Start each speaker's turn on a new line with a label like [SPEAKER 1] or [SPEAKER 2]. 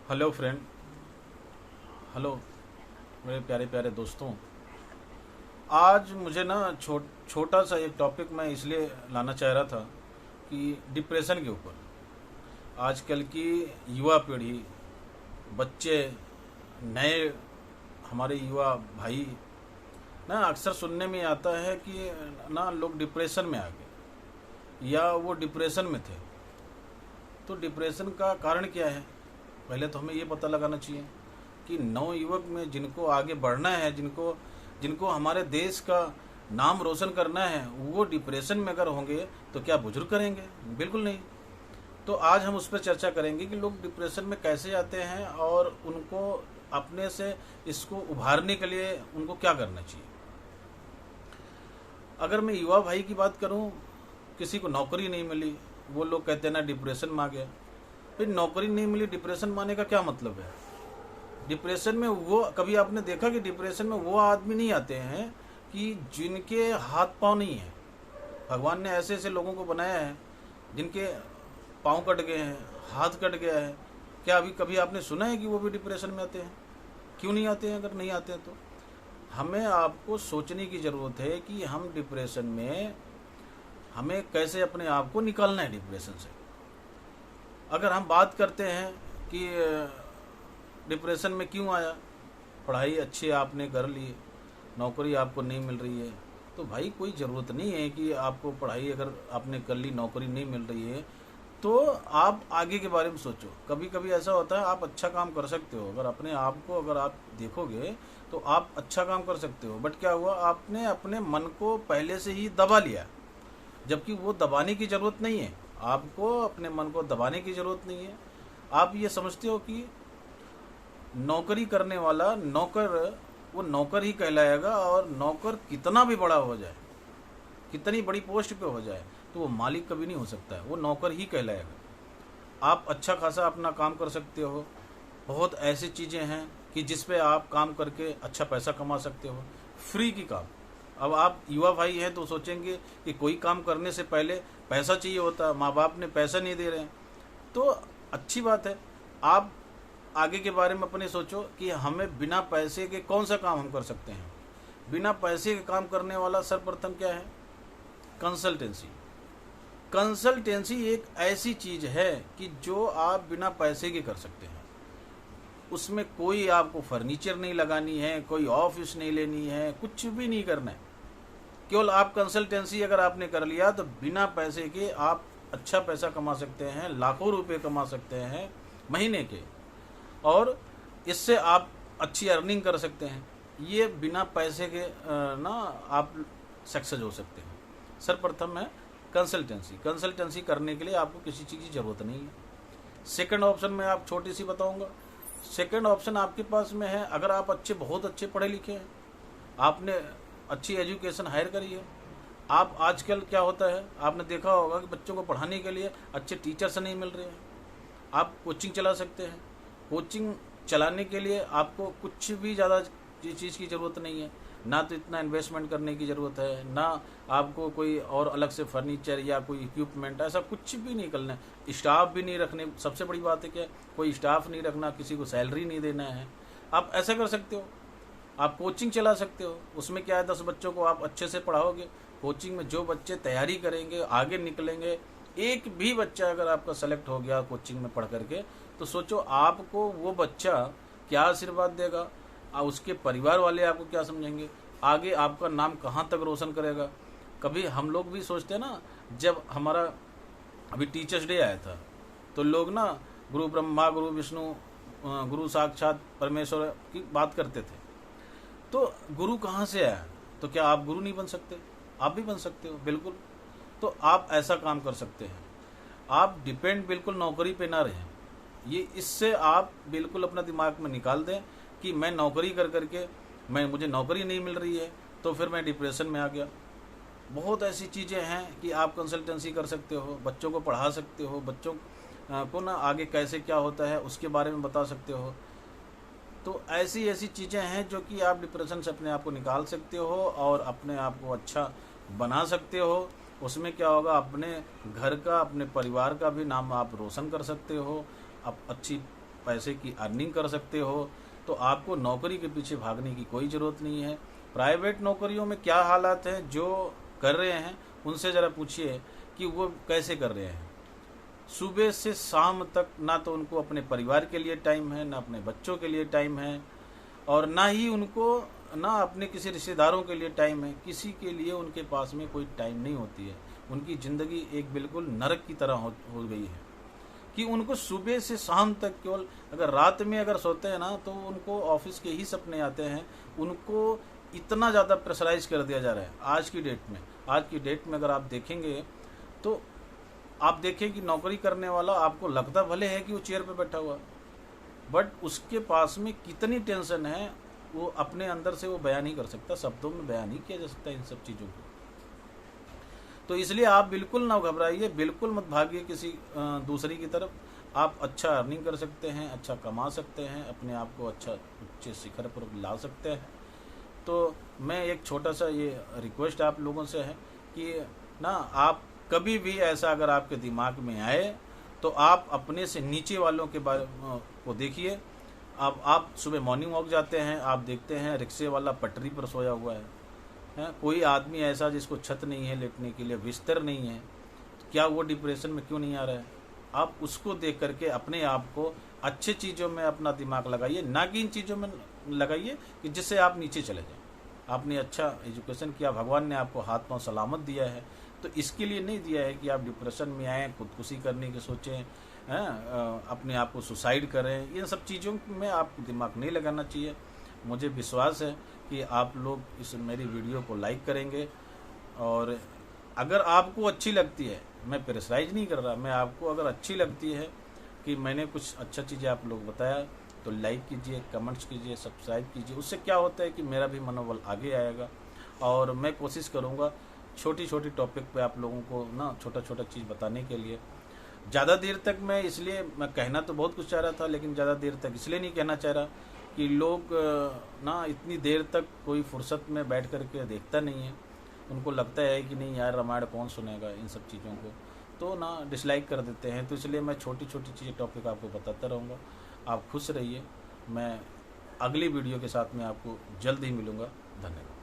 [SPEAKER 1] Hello friend. Hello मेरे प्यारे प्यारे दोस्तों। आज मुझे ना छोटा सा एक टॉपिक मैं इसलिए लाना चाह रहा था कि डिप्रेशन के ऊपर आजकल की युवा पीढ़ी, बच्चे, नए हमारे युवा भाई ना अक्सर सुनने में आता है कि ना लोग डिप्रेशन में आ गए या वो डिप्रेशन में थे। तो डिप्रेशन का कारण क्या है? पहले तो हमें ये पता लगाना चाहिए कि नव युवक में जिनको आगे बढ़ना है, जिनको जिनको हमारे देश का नाम रोशन करना है, वो डिप्रेशन में अगर होंगे तो क्या बुजुर्ग करेंगे? बिल्कुल नहीं। तो आज हम उस पर चर्चा करेंगे कि लोग डिप्रेशन में कैसे आते हैं और उनको अपने से इसको उभारने के लिए उनको क्या करना चाहिए। अगर मैं युवा भाई की बात करूं, किसी को नौकरी नहीं मिली, वो लोग कहते हैं ना डिप्रेशन में आ गया। फिर नौकरी नहीं मिली, डिप्रेशन में आने का क्या मतलब है? डिप्रेशन में वो, कभी आपने देखा कि डिप्रेशन में वो आदमी नहीं आते हैं कि जिनके हाथ पांव नहीं है। भगवान ने ऐसे ऐसे लोगों को बनाया है जिनके पांव कट गए हैं, हाथ कट गया है। क्या अभी कभी आपने सुना है कि वो भी डिप्रेशन में आते हैं? क्यों नहीं आते हैं? अगर नहीं आते हैं तो हमें आपको सोचने की ज़रूरत है कि हम डिप्रेशन में हमें कैसे अपने आप को निकालना है डिप्रेशन से। अगर हम बात करते हैं कि डिप्रेशन में क्यों आया, पढ़ाई अच्छी आपने कर ली, नौकरी आपको नहीं मिल रही है, तो भाई कोई ज़रूरत नहीं है कि आपको पढ़ाई अगर आपने कर ली, नौकरी नहीं मिल रही है तो आप आगे के बारे में सोचो। कभी कभी ऐसा होता है आप अच्छा काम कर सकते हो, अगर अपने आप को अगर आप देखोगे तो आप अच्छा काम कर सकते हो, बट क्या हुआ, आपने अपने मन को पहले से ही दबा लिया। जबकि वो दबाने की ज़रूरत नहीं है, आपको अपने मन को दबाने की ज़रूरत नहीं है। आप ये समझते हो कि नौकरी करने वाला नौकर, वो नौकर ही कहलाएगा, और नौकर कितना भी बड़ा हो जाए, कितनी बड़ी पोस्ट पे हो जाए, तो वो मालिक कभी नहीं हो सकता है, वो नौकर ही कहलाएगा। आप अच्छा खासा अपना काम कर सकते हो। बहुत ऐसी चीज़ें हैं कि जिस पे आप काम करके अच्छा पैसा कमा सकते हो, फ्री की काम। अब आप युवा भाई हैं तो सोचेंगे कि कोई काम करने से पहले पैसा चाहिए होता है, माँ बाप ने पैसा नहीं दे रहे हैं, तो अच्छी बात है। आप आगे के बारे में अपने सोचो कि हमें बिना पैसे के कौन सा काम हम कर सकते हैं। बिना पैसे के काम करने वाला सर्वप्रथम क्या है? कंसल्टेंसी। कंसल्टेंसी एक ऐसी चीज है कि जो आप बिना पैसे के कर सकते हैं। उसमें कोई आपको फर्नीचर नहीं लगानी है, कोई ऑफिस नहीं लेनी है, कुछ भी नहीं करना है। केवल आप कंसल्टेंसी अगर आपने कर लिया तो बिना पैसे के आप अच्छा पैसा कमा सकते हैं, लाखों रुपए कमा सकते हैं महीने के, और इससे आप अच्छी अर्निंग कर सकते हैं। ये बिना पैसे के ना आप सक्सेस हो सकते हैं। सर्वप्रथम है कंसल्टेंसी। कंसल्टेंसी करने के लिए आपको किसी चीज़ की ज़रूरत नहीं है। सेकंड ऑप्शन में आप छोटी सी बताऊंगा। सेकंड ऑप्शन आपके पास में है, अगर आप अच्छे, बहुत अच्छे पढ़े लिखे हैं, आपने अच्छी एजुकेशन हायर करी है। आप आजकल क्या होता है, आपने देखा होगा कि बच्चों को पढ़ाने के लिए अच्छे टीचर्स नहीं मिल रहे हैं। आप कोचिंग चला सकते हैं। कोचिंग चलाने के लिए आपको कुछ भी ज़्यादा चीज़ की ज़रूरत नहीं है, ना तो इतना इन्वेस्टमेंट करने की ज़रूरत है, ना आपको कोई और अलग से फर्नीचर या कोई इक्विपमेंट, ऐसा कुछ भी नहीं करना है। स्टाफ भी नहीं रखने, सबसे बड़ी बात है क्या, कोई स्टाफ नहीं रखना, किसी को सैलरी नहीं देना है। आप ऐसा कर सकते हो, आप कोचिंग चला सकते हो। उसमें क्या है, 10 बच्चों को आप अच्छे से पढ़ाओगे। कोचिंग में जो बच्चे तैयारी करेंगे, आगे निकलेंगे, एक भी बच्चा अगर आपका सेलेक्ट हो गया कोचिंग में पढ़ करके, तो सोचो आपको वो बच्चा क्या आशीर्वाद देगा, उसके परिवार वाले आपको क्या समझेंगे, आगे आपका नाम कहाँ तक रोशन करेगा। कभी हम लोग भी सोचते हैं ना, जब हमारा अभी टीचर्स डे आया था तो लोग ना गुरु ब्रह्मा गुरु विष्णु गुरु साक्षात परमेश्वर की बात करते थे। तो गुरु कहाँ से आया? तो क्या आप गुरु नहीं बन सकते? आप भी बन सकते हो, बिल्कुल। तो आप ऐसा काम कर सकते हैं। आप डिपेंड बिल्कुल नौकरी पे ना रहें। ये इससे आप बिल्कुल अपना दिमाग में निकाल दें कि मैं नौकरी कर करके मुझे नौकरी नहीं मिल रही है तो फिर मैं डिप्रेशन में आ गया। बहुत ऐसी चीज़ें हैं कि आप कंसल्टेंसी कर सकते हो, बच्चों को पढ़ा सकते हो, बच्चों को ना आगे कैसे क्या होता है उसके बारे में बता सकते हो। तो ऐसी ऐसी चीज़ें हैं जो कि आप डिप्रेशन से अपने आप को निकाल सकते हो और अपने आप को अच्छा बना सकते हो। उसमें क्या होगा, अपने घर का, अपने परिवार का भी नाम आप रोशन कर सकते हो। आप अच्छी पैसे की अर्निंग कर सकते हो, तो आपको नौकरी के पीछे भागने की कोई ज़रूरत नहीं है। प्राइवेट नौकरियों में क्या हालात हैं, जो कर रहे हैं उनसे ज़रा पूछिए कि वो कैसे कर रहे हैं। सुबह से शाम तक ना तो उनको अपने परिवार के लिए टाइम है, ना अपने बच्चों के लिए टाइम है, और ना ही उनको ना अपने किसी रिश्तेदारों के लिए टाइम है। किसी के लिए उनके पास में कोई टाइम नहीं होती है। उनकी ज़िंदगी एक बिल्कुल नरक की तरह हो गई है कि उनको सुबह से शाम तक केवल, अगर रात में अगर सोते हैं ना तो उनको ऑफिस के ही सपने आते हैं। उनको इतना ज़्यादा प्रेशराइज कर दिया जा रहा है आज की डेट में। आज की डेट में अगर आप देखेंगे तो आप देखें कि नौकरी करने वाला आपको लगता भले है कि वो चेयर पे बैठा हुआ, बट उसके पास में कितनी टेंशन है वो अपने अंदर से वो बयान नहीं कर सकता, शब्दों में बयान नहीं किया जा सकता इन सब चीज़ों को। तो इसलिए आप बिल्कुल ना घबराइए, बिल्कुल मत भागिए किसी दूसरी की तरफ। आप अच्छा अर्निंग कर सकते हैं, अच्छा कमा सकते हैं, अपने आप को अच्छा उच्च शिखर पर ला सकते हैं। तो मैं एक छोटा सा ये रिक्वेस्ट आप लोगों से है कि ना आप कभी भी ऐसा अगर आपके दिमाग में आए तो आप अपने से नीचे वालों के बारे को देखिए। आप सुबह मॉर्निंग वॉक जाते हैं, आप देखते हैं रिक्शे वाला पटरी पर सोया हुआ है, कोई आदमी ऐसा जिसको छत नहीं है लेटने के लिए, बिस्तर नहीं है, तो क्या वो डिप्रेशन में क्यों नहीं आ रहा है? आप उसको देख करके अपने आप को अच्छे चीज़ों में अपना दिमाग लगाइए, ना कि इन चीज़ों में लगाइए कि जिससे आप नीचे चले जाएं। आपने अच्छा एजुकेशन किया, भगवान ने आपको हाथ पांव सलामत दिया है, तो इसके लिए नहीं दिया है कि आप डिप्रेशन में आएँ, खुदकुशी करने की सोचें, अपने आप को सुसाइड करें। इन सब चीज़ों में आप दिमाग नहीं लगाना चाहिए। मुझे विश्वास है कि आप लोग इस मेरी वीडियो को लाइक करेंगे, और अगर आपको अच्छी लगती है, मैं प्रेशराइज नहीं कर रहा, मैं आपको अगर अच्छी लगती है कि मैंने कुछ अच्छा चीज़ें आप लोग बताया तो लाइक कीजिए, कमेंट्स कीजिए, सब्सक्राइब कीजिए। उससे क्या होता है कि मेरा भी मनोबल आगे आएगा, और मैं कोशिश करूँगा छोटी छोटी टॉपिक पे आप लोगों को ना छोटा छोटा चीज़ बताने के लिए। ज़्यादा देर तक मैं कहना तो बहुत कुछ चाह रहा था, लेकिन ज़्यादा देर तक इसलिए नहीं कहना चाह रहा कि लोग ना इतनी देर तक कोई फुर्सत में बैठ कर के देखता नहीं है। उनको लगता है कि नहीं यार रामायण कौन सुनेगा इन सब चीज़ों को, तो ना डिसलाइक कर देते हैं। तो इसलिए मैं छोटी छोटी चीज़ें टॉपिक आपको बताता रहूँगा। आप खुश रहिए। मैं अगली वीडियो के साथ में आपको जल्द ही मिलूँगा। धन्यवाद।